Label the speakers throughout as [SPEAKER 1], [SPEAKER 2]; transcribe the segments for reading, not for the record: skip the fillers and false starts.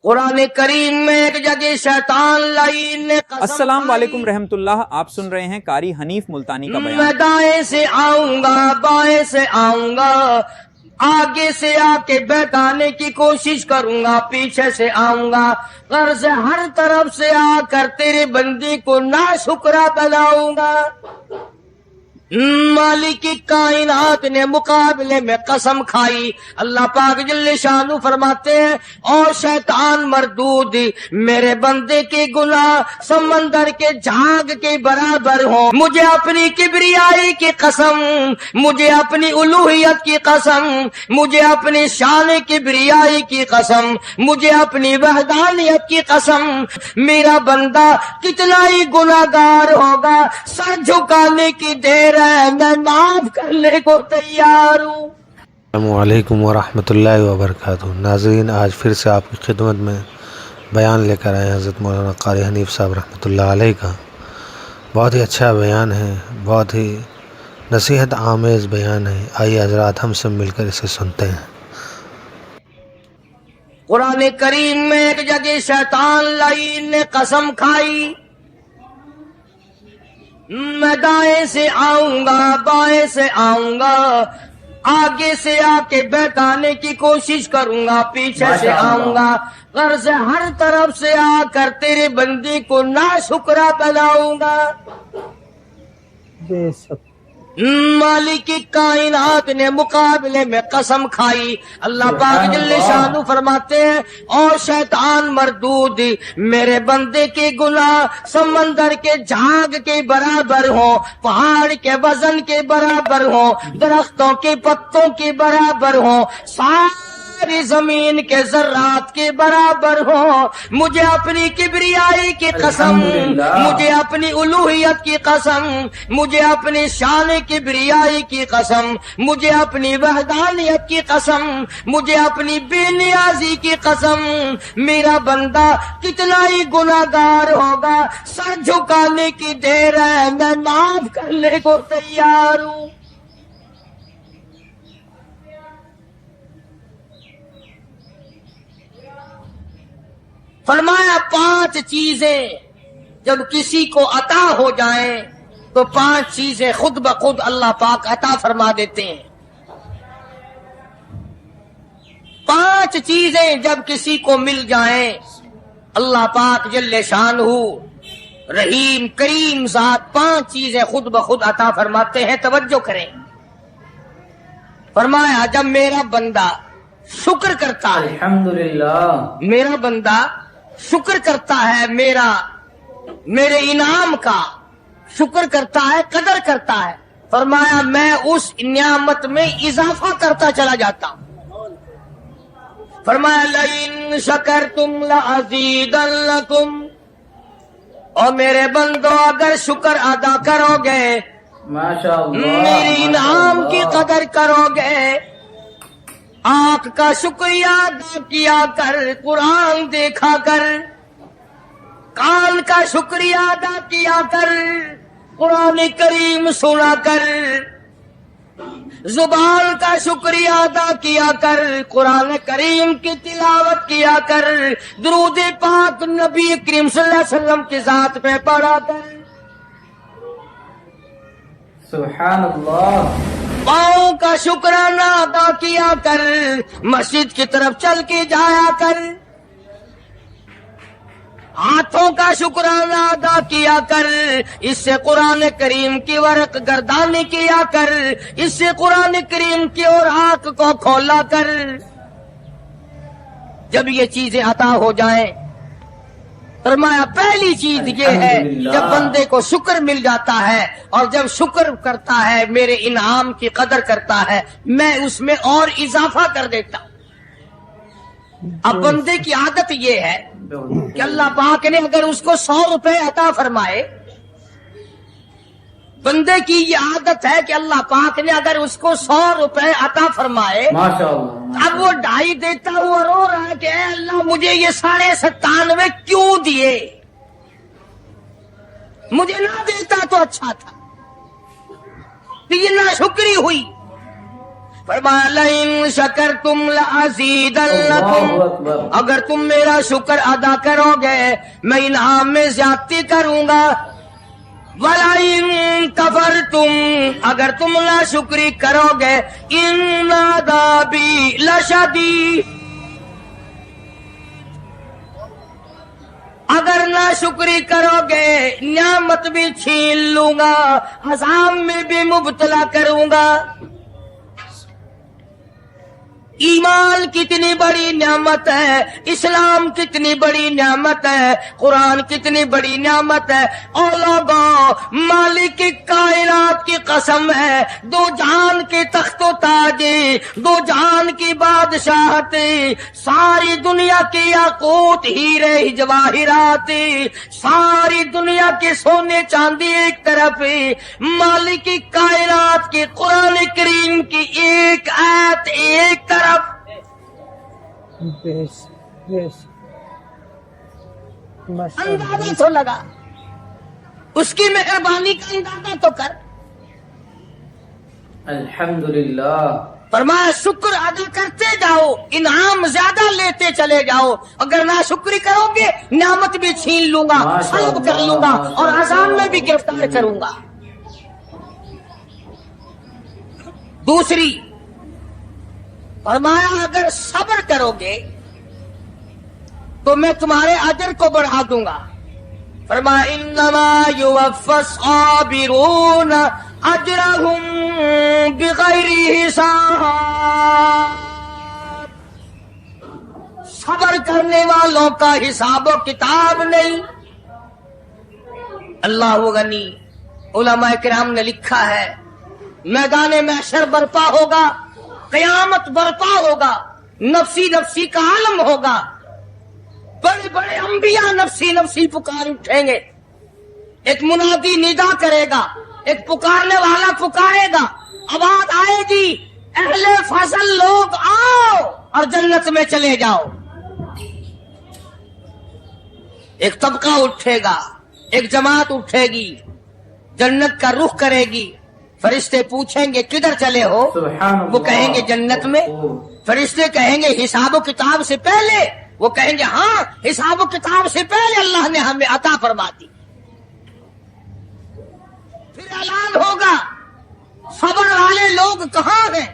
[SPEAKER 1] قرآن کریم میں ایک جگہ شیطان لعین نے قسم
[SPEAKER 2] السلام علیکم رحمت اللہ، آپ سن رہے ہیں قاری حنیف ملتانی کا
[SPEAKER 1] میں
[SPEAKER 2] بیان۔
[SPEAKER 1] دائیں سے آؤں گا، بائیں سے آؤں گا، آگے سے آ کے بہکانے کی کوشش کروں گا، پیچھے سے آؤں گا، غرض ہر طرف سے آ کر تیرے بندے کو ناشکرا بناؤں گا۔ مالک کی کائنات نے مقابلے میں قسم کھائی۔ اللہ پاک جل شانہ فرماتے ہیں، اور شیطان مردود، میرے بندے کے گناہ سمندر کے جھاگ کے برابر ہوں، مجھے اپنی کبریائی کی قسم، مجھے اپنی الوہیت کی قسم، مجھے اپنی شان کبریائی کی قسم، مجھے اپنی وحدانیت کی قسم، میرا بندہ کتنا ہی گناہگار ہوگا، سر جھکانے کی دیر ہے، میں معاف کرنے کو تیار ہوں۔
[SPEAKER 3] السلام علیکم ورحمۃ اللہ وبرکاتہ۔ ناظرین، آج پھر سے آپ کی خدمت میں بیان لے کر آئے ہیں حضرت مولانا قاری حنیف صاحب رحمۃ اللہ علیہ کا۔ بہت ہی اچھا بیان ہے، بہت ہی نصیحت آمیز بیان ہے۔ آئیے حضرات ہم سب مل کر اسے سنتے ہیں۔
[SPEAKER 1] قرآن کریم میں ایک جگہ شیطان لعین نے قسم کھائی، میں دائیں سے آؤں گا، بائیں سے آؤں گا، آگے سے آ کے بہکانے کی کوشش کروں گا، پیچھے سے آؤں گا، غرض ہر طرف سے آ کر تیرے بندے کو ناشکرا بناؤں گا۔ مالک کی کائنات نے مقابلے میں قسم کھائی۔ اللہ پاک جل شانہ فرماتے ہیں، اور شیطان مردود، میرے بندے کے گناہ سمندر کے جھاگ کے برابر ہوں، پہاڑ کے وزن کے برابر ہوں، درختوں کے پتوں کے برابر ہوں، ساری زمین کے ذرات کے برابر ہوں، مجھے اپنی کبریائی کی قسم، مجھے اپنی الوہیت کی قسم، مجھے اپنی شان کبریائی کی قسم، مجھے اپنی وحدانیت کی قسم، مجھے اپنی بے نیازی کی قسم، میرا بندہ کتنا ہی گناہگار ہوگا، سر جھکانے کی دیر ہے، میں معاف کرنے کو تیار ہوں۔ فرمایا 5 چیزیں جب کسی کو عطا ہو جائیں تو 5 چیزیں خود بخود اللہ پاک عطا فرما دیتے ہیں۔ 5 چیزیں جب کسی کو مل جائیں اللہ پاک جل شانہ رحیم کریم ذات 5 چیزیں خود بخود عطا فرماتے ہیں۔ توجہ کریں، فرمایا جب میرا بندہ شکر کرتا ہے،
[SPEAKER 4] الحمدللہ،
[SPEAKER 1] میرا بندہ شکر کرتا ہے، میرے انعام کا شکر کرتا ہے، قدر کرتا ہے، فرمایا میں اس نعمت میں اضافہ کرتا چلا جاتا ہوں۔ فرمایا لئن شکرتم لازیدنکم، اور میرے بندو اگر شکر ادا کرو گے،
[SPEAKER 4] ماشاءاللہ،
[SPEAKER 1] میرے انعام کی قدر کرو گے، آنکھ کا شکریہ ادا کیا کر، قرآن دیکھا کر، کان کا شکریہ ادا کیا کر، قرآن کریم سنا کر، زبان کا شکریہ ادا کیا کر، قرآن کریم کی تلاوت کیا کر، درود پاک نبی کریم صلی اللہ علیہ وسلم کی ذات پہ پڑھا کر،
[SPEAKER 4] سبحان اللہ،
[SPEAKER 1] پاؤں کا شکرانہ ادا کیا کر، مسجد کی طرف چل کے جایا کر، ہاتھوں کا شکرانہ ادا کیا کر، اس سے قرآن کریم کی ورق گردانی کیا کر، اس سے قرآن کریم کی اور آنکھ کو کھولا کر۔ جب یہ چیزیں عطا ہو جائیں، فرمایا پہلی چیز یہ ہے جب بندے کو شکر مل جاتا ہے اور جب شکر کرتا ہے، میرے انعام کی قدر کرتا ہے، میں اس میں اور اضافہ کر دیتا ہوں۔ اب بندے کی عادت یہ ہے کہ اللہ پاک نے اگر اس کو 100 روپے عطا فرمائے، بندے کی یہ عادت ہے کہ اللہ پاک نے اگر اس کو 100 روپے عطا فرمائے،
[SPEAKER 4] ماشاءاللہ،
[SPEAKER 1] اب وہ 2.5 دیتا ہوا رو رہا ہے کہ اے اللہ مجھے یہ 97.5 کیوں دیے، مجھے نہ دیتا تو اچھا تھا، یہ ناشکری ہوئی۔ فرمایا لئن شکرتم لازیدنکم،
[SPEAKER 4] اللہ اکبر۔
[SPEAKER 1] اگر تم میرا شکر ادا کرو گے میں انعام میں زیادتی کروں گا، وَلَئِن كَفَرْتُمْ، اگر تم ناشکری کرو گے ان عذابی لشدید، اگر ناشکری کرو گے نعمت بھی چھین لوں گا، عذاب میں بھی مبتلا کروں گا۔ ایمان کتنی بڑی نعمت ہے، اسلام کتنی بڑی نعمت ہے، قرآن کتنی بڑی نعمت ہے۔ اور لوگوں، مالک کائنات کی قسم ہے، دو جہان کے تخت و تاج، دو جہان کی بادشاہت، ساری دنیا کے یاقوت ہیرے جواہرات، ساری دنیا کے سونے چاندی ایک طرف، مالک کائنات کے قرآن کریم کی ایک آیت ایک طرف۔ اندازہ تو لگا، اس کی مہربانی کا اندازہ تو کر۔
[SPEAKER 4] الحمدللہ۔
[SPEAKER 1] فرمایا شکر ادا کرتے جاؤ، انعام زیادہ لیتے چلے جاؤ، اگر ناشکری کرو گے نعمت بھی چھین لوں گا، سلب کر لوں گا اور عذاب میں بھی گرفتار کروں گا۔ دوسری فرمایا اگر صبر کرو گے تو میں تمہارے اجر کو بڑھا دوں گا۔ فرمایا انما یوفی الصابرون اجرهم بغیر حساب، صبر کرنے والوں کا حساب و کتاب نہیں۔ اللہ غنی، علماء کرام نے لکھا ہے میدان محشر برپا ہوگا، قیامت برپا ہوگا، نفسی نفسی کا عالم ہوگا، بڑے بڑے انبیاء نفسی نفسی پکار اٹھیں گے، ایک منادی ندا کرے گا، ایک پکارنے والا پکارے گا، آواز آئے گی اہل فضل لوگ آؤ اور جنت میں چلے جاؤ۔ ایک طبقہ اٹھے گا، ایک جماعت اٹھے گی، جنت کا رخ کرے گی، فرشتے پوچھیں گے کدھر چلے ہو؟
[SPEAKER 4] سبحان اللہ۔
[SPEAKER 1] وہ کہیں گے جنت میں۔ فرشتے کہیں گے حساب و کتاب سے پہلے؟ وہ کہیں گے ہاں حساب و کتاب سے پہلے اللہ نے ہمیں عطا فرما دی۔ پھر اعلان ہوگا صبر والے لوگ کہاں ہیں؟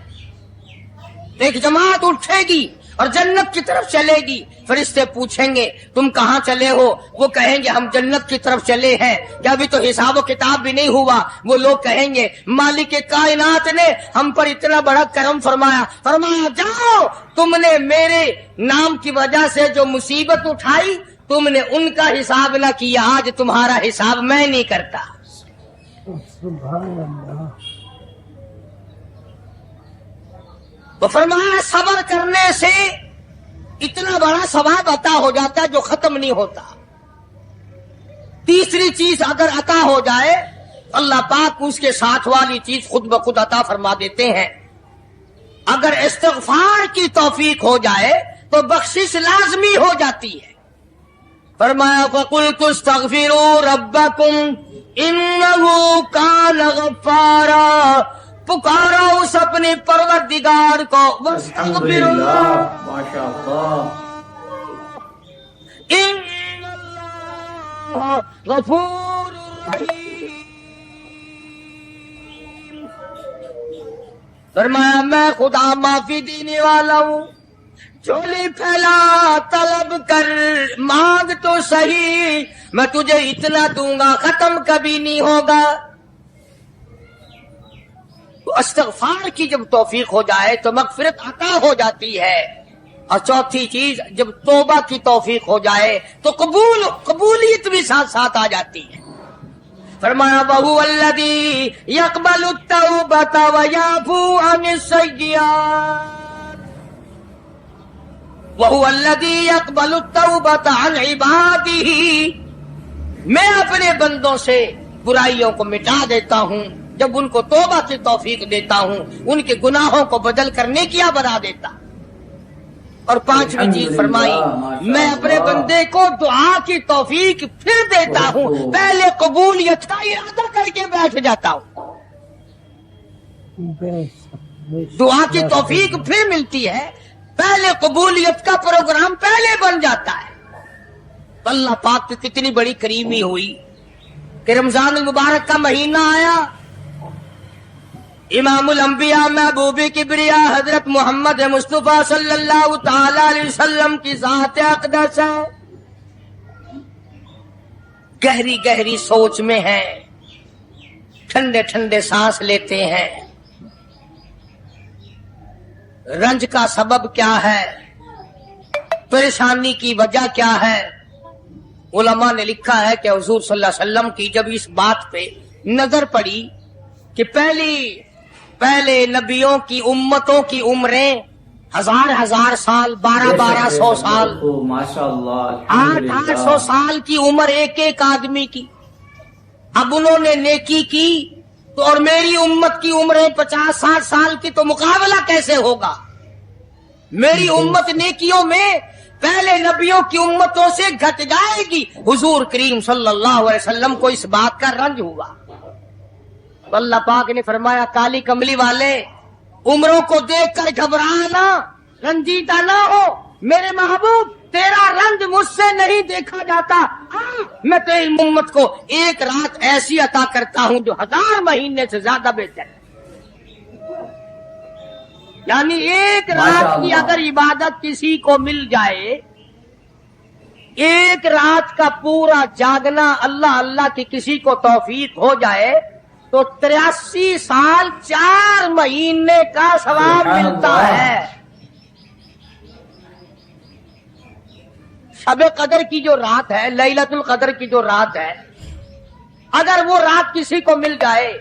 [SPEAKER 1] ایک جماعت اٹھے گی اور جنت کی طرف چلے گی، فرشتے پوچھیں گے تم کہاں چلے ہو؟ وہ کہیں گے ہم جنت کی طرف چلے ہیں، یا ابھی تو حساب و کتاب بھی نہیں ہوا۔ وہ لوگ کہیں گے مالک کائنات نے ہم پر اتنا بڑا کرم فرمایا، فرمایا جاؤ تم نے میرے نام کی وجہ سے جو مصیبت اٹھائی تم نے ان کا حساب نہ کیا، آج تمہارا حساب میں نہیں کرتا۔ وہ فرمایا صبر کرنے سے اتنا بڑا ثواب عطا ہو جاتا ہے جو ختم نہیں ہوتا۔ تیسری چیز اگر عطا ہو جائے اللہ پاک اس کے ساتھ والی چیز خود بخود عطا فرما دیتے ہیں۔ اگر استغفار کی توفیق ہو جائے تو بخشش لازمی ہو جاتی ہے۔ فرمایا فَقُلْتُ اسْتَغْفِرُوا رَبَّكُمْ إِنَّهُ كَانَ غَفَّارًا، پکارو اس اپنے پروردگار کو،
[SPEAKER 4] الحمدللہ، ماشاء اللہ۔
[SPEAKER 1] ان اللہ غفور رحیم۔ فرمایا میں خدا معافی دینے والا ہوں، چولی پھیلا طلب کر، مانگ تو صحیح میں تجھے اتنا دوں گا، ختم کبھی نہیں ہوگا۔ تو استغفار کی جب توفیق ہو جائے تو مغفرت عطا ہو جاتی ہے۔ اور چوتھی چیز جب توبہ کی توفیق ہو جائے تو قبولیت بھی ساتھ ساتھ آ جاتی ہے۔ فرمایا وَهُوَ الَّذِي يَقْبَلُ التَّوْبَةَ وَيَعْفُو عَنِ السَّيِّئَاتِ، وَهُوَ الَّذِي يَقْبَلُ التَّوْبَةَ عَنْ عِبَادِهِ، میں اپنے بندوں سے برائیوں کو مٹا دیتا ہوں جب ان کو توبہ کی توفیق دیتا ہوں، ان کے گناہوں کو بدل کر نیکیاں بنا دیتا۔ اور پانچویں چیز فرمائی میں اپنے بندے کو دعا کی توفیق پھر دیتا ہوں، پہلے قبولیت کا ارادہ کر کے بیٹھ جاتا ہوں۔ دعا کی توفیق پھر ملتی ہے، پہلے قبولیت کا پروگرام پہلے بن جاتا ہے۔ تو اللہ پاک کی کتنی بڑی کریمی ہوئی کہ رمضان المبارک کا مہینہ آیا، امام الانبیاء محبوب کبریا حضرت محمد مصطفیٰ صلی اللہ تعالی علیہ وسلم کی ذات اقدس ہے، گہری گہری سوچ میں ہے، ٹھنڈے ٹھنڈے سانس لیتے ہیں۔ رنج کا سبب کیا ہے، پریشانی کی وجہ کیا ہے؟ علماء نے لکھا ہے کہ حضور صلی اللہ علیہ وسلم کی جب اس بات پہ نظر پڑی کہ پہلے نبیوں کی امتوں کی عمریں 1000 سال، 1200 سال،
[SPEAKER 4] ماشاء اللہ،
[SPEAKER 1] 800 سال کی عمر ایک ایک آدمی کی، اب انہوں نے نیکی کی تو اور میری امت کی عمریں 50-60 سال کی، تو مقابلہ کیسے ہوگا؟ میری امت نیکیوں میں پہلے نبیوں کی امتوں سے گھٹ جائے گی۔ حضور کریم صلی اللہ علیہ وسلم کو اس بات کا رنج ہوا، تو اللہ پاک نے فرمایا کالی کملی والے عمروں کو دیکھ کر گھبرانا، رنجیدہ نہ ہو، میرے محبوب تیرا رنج مجھ سے نہیں دیکھا جاتا، میں تیری امت کو ایک رات ایسی عطا کرتا ہوں جو 1000 مہینے سے زیادہ بہتر ہے۔ یعنی ایک رات کی اگر عبادت کسی کو مل جائے، ایک رات کا پورا جاگنا اللہ اللہ کی کسی کو توفیق ہو جائے تو 83 سال 4 مہینے کا ثواب ملتا ہے۔ شب قدر کی جو رات ہے، لیلۃ القدر کی جو رات ہے، اگر وہ رات کسی کو مل جائے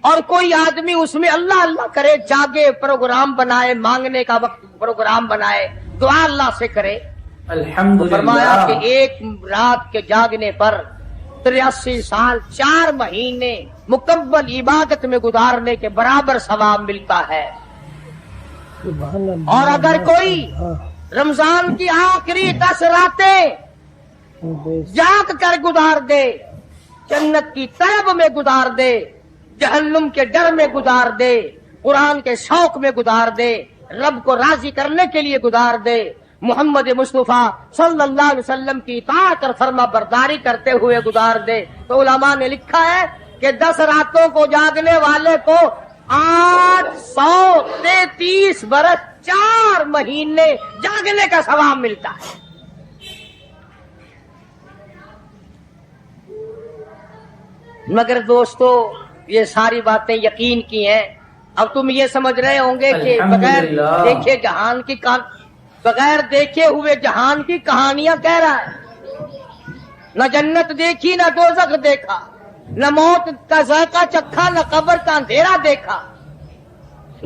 [SPEAKER 1] اور کوئی آدمی اس میں اللہ اللہ کرے، جاگے، پروگرام بنائے، مانگنے کا وقت پروگرام بنائے، دعا اللہ سے کرے،
[SPEAKER 4] الحمدللہ،
[SPEAKER 1] فرمایا کہ ایک رات کے جاگنے پر 83 سال 4 مہینے مکمل عبادت میں گزارنے کے برابر ثواب ملتا ہے۔ اور اگر کوئی رمضان کی آخری 10 راتیں جاگ کر گزار دے، جنت کی طلب میں گزار دے، جہنم کے ڈر میں گزار دے، قرآن کے شوق میں گزار دے، رب کو راضی کرنے کے لیے گزار دے، محمد مصطفیٰ صلی اللہ علیہ وسلم کی اطاعت اور فرما برداری کرتے ہوئے گزار دے، تو علماء نے لکھا ہے کہ 10 راتوں کو جاگنے والے کو 833 برس 4 مہینے جاگنے کا ثواب ملتا ہے۔ مگر دوستو یہ ساری باتیں یقین کی ہیں، اب تم یہ سمجھ رہے ہوں گے کہ بغیر دیکھے جہان کی بغیر دیکھے ہوئے جہان کی کہانیاں کہہ رہا ہے، نہ جنت دیکھی، نہ دوزخ دیکھا، نہ موت کا ذائقہ چکھا، نہ قبر کا اندھیرا دیکھا۔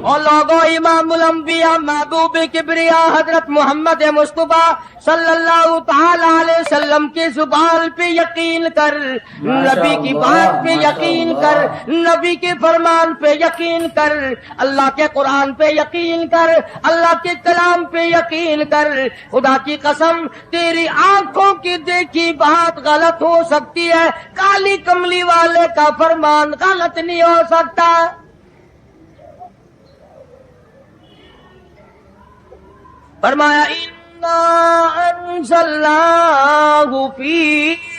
[SPEAKER 1] اور لوگوں، امام الانبیاء محبوب کبریا حضرت محمد مصطفیٰ صلی اللہ تعالی علیہ وسلم کی زبان پہ یقین کر، نبی کی بات پہ یقین کر، نبی کے فرمان پہ یقین کر، اللہ کے قرآن پہ یقین کر، اللہ کے کلام پہ یقین کر۔ خدا کی قسم تیری آنکھوں کی دیکھی بات غلط ہو سکتی ہے، کالی کملی والے کا فرمان غلط نہیں ہو سکتا۔ فرمایا اِنَّا أَنزَلْنَاهُ فِي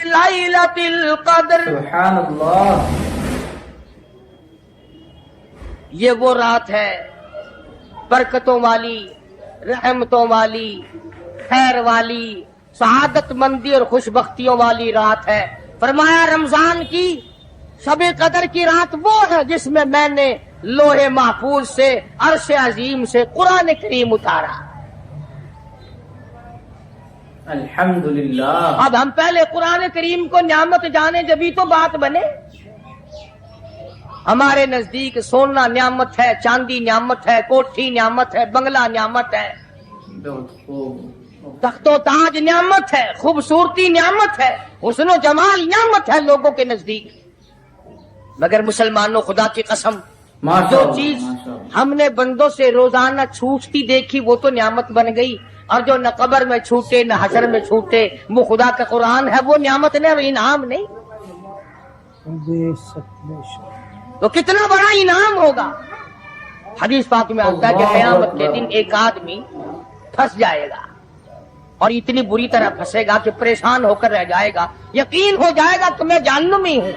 [SPEAKER 1] لَيْلَةِ الْقَدْرِ،
[SPEAKER 4] سبحان اللہ،
[SPEAKER 1] یہ وہ رات ہے برکتوں والی، رحمتوں والی، خیر والی، سعادت مندی اور خوش بختیوں والی رات ہے۔ فرمایا رمضان کی شب قدر کی رات وہ ہے جس میں میں نے لوح محفوظ سے، عرش عظیم سے قرآن کریم اتارا۔
[SPEAKER 4] الحمدللہ۔
[SPEAKER 1] اب ہم پہلے قرآن کریم کو نعمت جانے جبھی تو بات بنے۔ ہمارے نزدیک سونا نعمت ہے، چاندی نعمت ہے، کوٹھی نعمت ہے، بنگلہ نعمت ہے، تخت و تاج نعمت ہے، خوبصورتی نعمت ہے، حسن و جمال نعمت ہے لوگوں کے نزدیک۔ مگر مسلمانوں، خدا کی قسم، جو چیز ہم نے بندوں سے روزانہ چھوٹتی دیکھی وہ تو نعمت بن گئی، اور جو نہ قبر میں چھوٹے نہ حشر میں چھوٹے وہ خدا کا قرآن ہے، وہ نعمت نہیں، وہ انعام نہیں۔ تو کتنا بڑا انعام ہوگا حدیث پاک میں آتا ہے کہ قیامت کے دن ایک آدمی پھنس جائے گا اور اتنی بری طرح پھنسے گا کہ پریشان ہو کر رہ جائے گا، یقین ہو جائے گا کہ میں جہنمی ہوں،